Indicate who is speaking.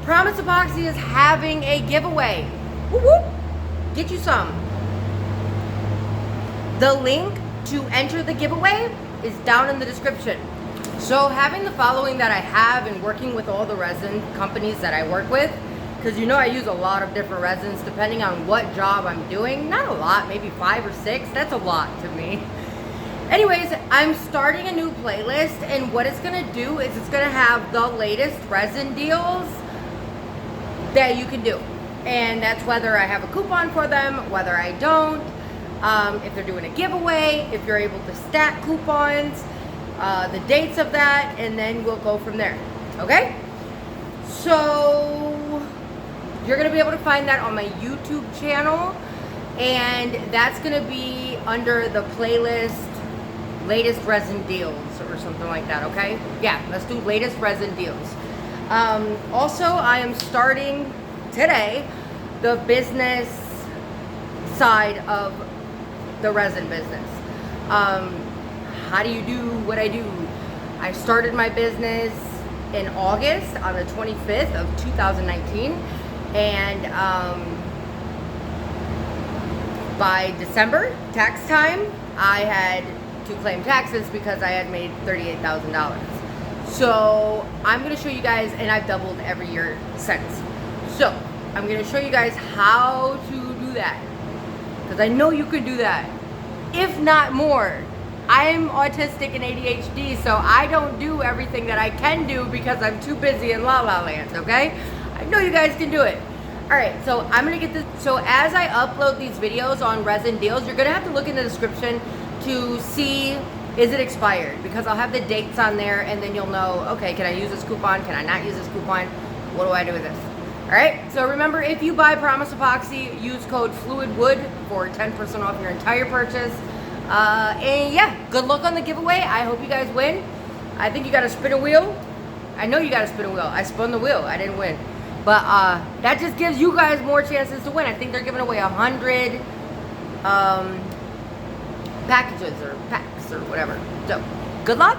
Speaker 1: Promise Epoxy is having a giveaway. Whoop, whoop. Get you some. The link to enter the giveaway is down in the description. So having the following that I have and working with all the resin companies that I work with, because you know I use a lot of different resins depending on what job I'm doing. Not a lot, maybe 5 or 6. That's a lot to me. Anyways, I'm starting a new playlist, and what it's gonna do is it's gonna have the latest resin deals that you can do. And that's whether I have a coupon for them, whether I don't, if they're doing a giveaway, if you're able to stack coupons, the dates of that, and then we'll go from there, okay? So you're gonna be able to find that on my YouTube channel, and that's gonna be under the playlist latest resin deals or something like that, okay? Yeah, let's do latest resin deals. Also, I am starting today the business side of the resin business. How do you do what I do? I started my business in August on the 25th of 2019, and by December, tax time, I had to claim taxes because I had made $38,000. So I'm gonna show you guys, and I've doubled every year since. So I'm gonna show you guys how to do that, because I know you could do that, if not more. I'm autistic and ADHD, so I don't do everything that I can do because I'm too busy in La La Land, okay? I know you guys can do it. All right, so I'm gonna get this. So as I upload these videos on resin deals, you're gonna have to look in the description to see, is it expired? Because I'll have the dates on there, and then you'll know, okay, can I use this coupon? Can I not use this coupon? What do I do with this? All right, so remember, if you buy Promise Epoxy, use code FLUIDWOOD for 10% off your entire purchase. And yeah, good luck on the giveaway. I hope you guys win. I think you gotta spin a wheel. I know you gotta spin a wheel. I spun the wheel, I didn't win. But that just gives you guys more chances to win. I think they're giving away 100 packages or packs or whatever. So good luck.